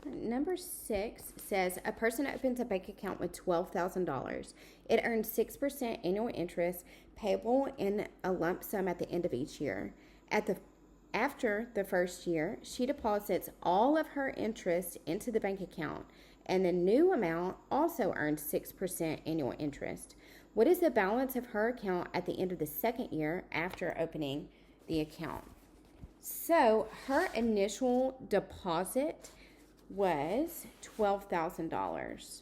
Number 6 says a person opens a bank account with $12,000. It earns 6% annual interest payable in a lump sum at the end of each year. After the first year, she deposits all of her interest into the bank account, and the new amount also earns 6% annual interest. What is the balance of her account at the end of the second year after opening the account? So her initial deposit was $12,000.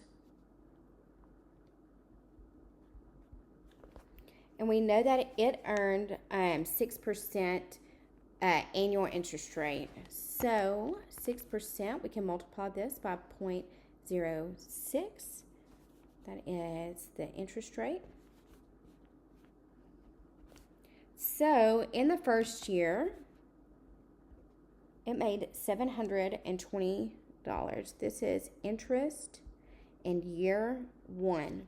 And we know that it earned 6% annual interest rate. So 6%, we can multiply this by 0.06. That is the interest rate. So in the first year, it made $720. This is interest in year 1.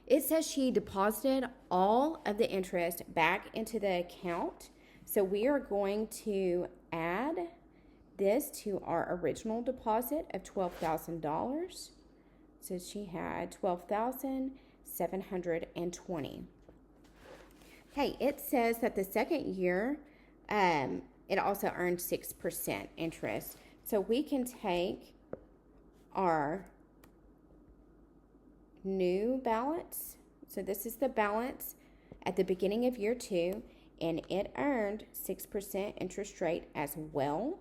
It says she deposited all of the interest back into the account. So we are going to add this to our original deposit of $12,000. So she had $12,720. Okay, it says that the second year, it also earned 6% interest. So we can take our new balance. So this is the balance at the beginning of year 2, and it earned 6% interest rate as well.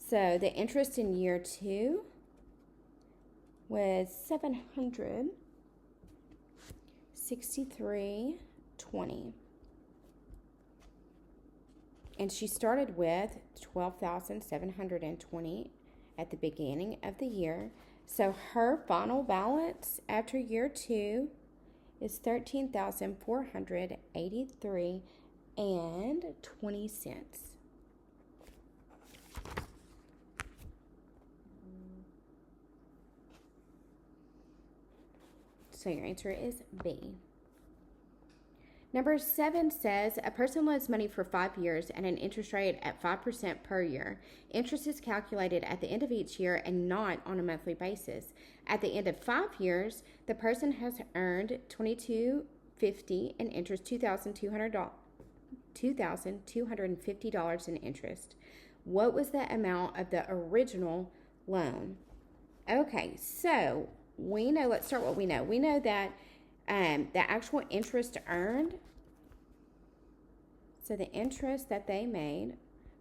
So the interest in year 2 was $763.20. And she started with $12,720 at the beginning of the year. So her final balance after year 2 is $13,483.20. So your answer is B. Number 7 says a person loans money for 5 years at an interest rate at 5% per year. Interest is calculated at the end of each year and not on a monthly basis. At the end of 5 years, the person has earned $22.50 in interest, $2,250 in interest. What was the amount of the original loan? Okay, so we know, let's start what we know. We know that the actual interest earned, so the interest that they made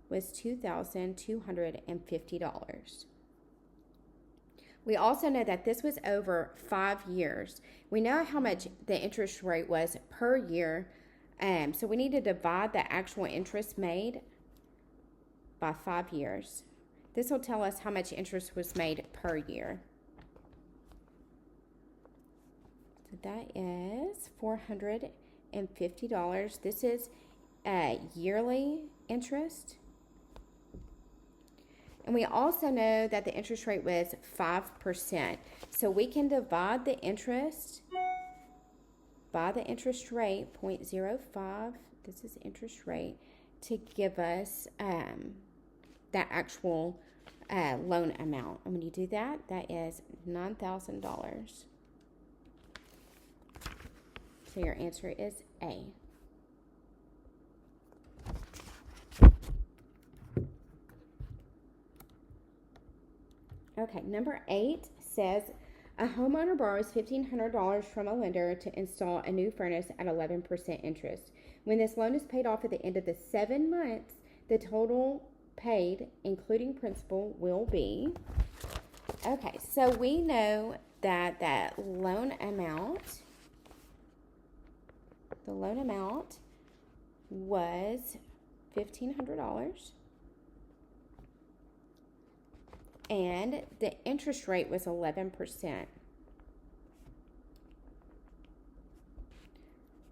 was $2,250. We also know that this was over 5 years. We know how much the interest rate was per year, so we need to divide the actual interest made by 5 years. This will tell us how much interest was made per year. So that is $450. This is yearly interest. And we also know that the interest rate was 5%. So we can divide the interest by the interest rate, 0.05. This is interest rate, to give us that actual loan amount. And when you do that, that is $9,000. So your answer is A. Okay, number 8 says a homeowner borrows $1,500 from a lender to install a new furnace at 11% interest. When this loan is paid off at the end of the 7 months, the total paid, including principal, will be. Okay, so we know that the loan amount was $1,500. And the interest rate was 11%.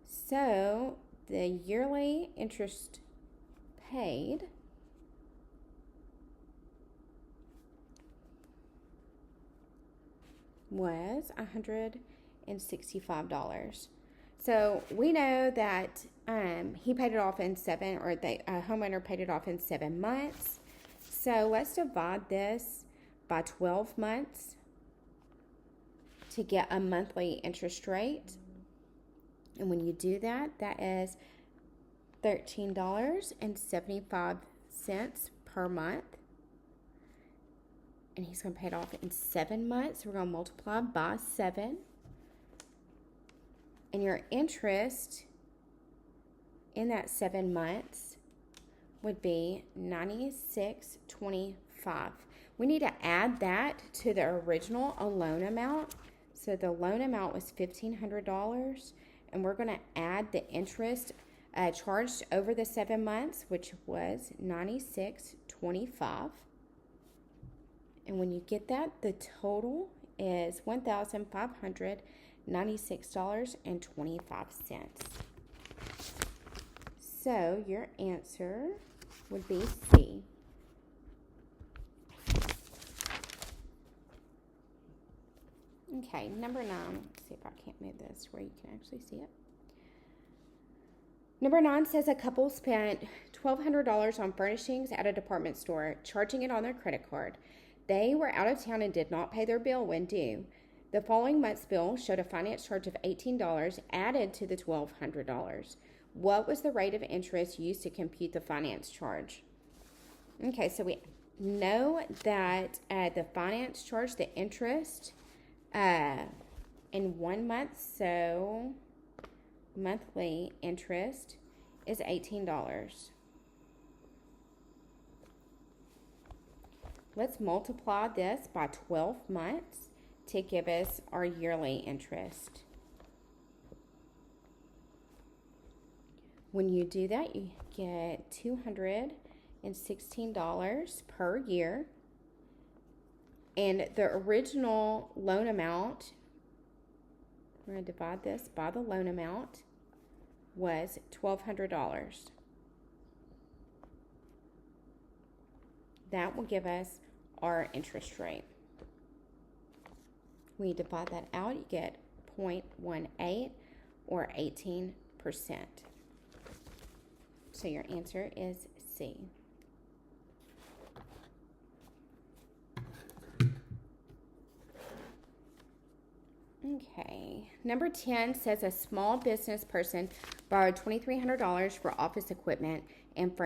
So the yearly interest paid was $165. So we know that he paid it off in 7, or the homeowner paid it off in 7 months. So let's divide this by 12 months to get a monthly interest rate. And when you do that, that is $13.75 per month. And he's going to pay it off in 7 months. So we're going to multiply by 7. And your interest in that 7 months would be $96.25. We need to add that to the original loan amount. So the loan amount was $1,500, and we're going to add the interest charged over the 7 months, which was $96.25. And when you get that, the total is $1,596.25. So your answer would be C. Okay, number 9. Let's see if I can't move this where you can actually see it. Number 9 says a couple spent $1,200 on furnishings at a department store, charging it on their credit card. They were out of town and did not pay their bill when due. The following month's bill showed a finance charge of $18 added to the $1,200. What was the rate of interest used to compute the finance charge? Okay, so we know that the finance charge, the interest, in 1 month, so monthly interest is $18. Let's multiply this by 12 months to give us our yearly interest. When you do that, you get $216 per year. And the original loan amount, we're going to divide this by the loan amount, was $1,200. That will give us our interest rate. When you divide that out, you get 0.18 or 18%. So your answer is C. Okay, number 10 says a small business person borrowed $2,300 for office equipment and furniture.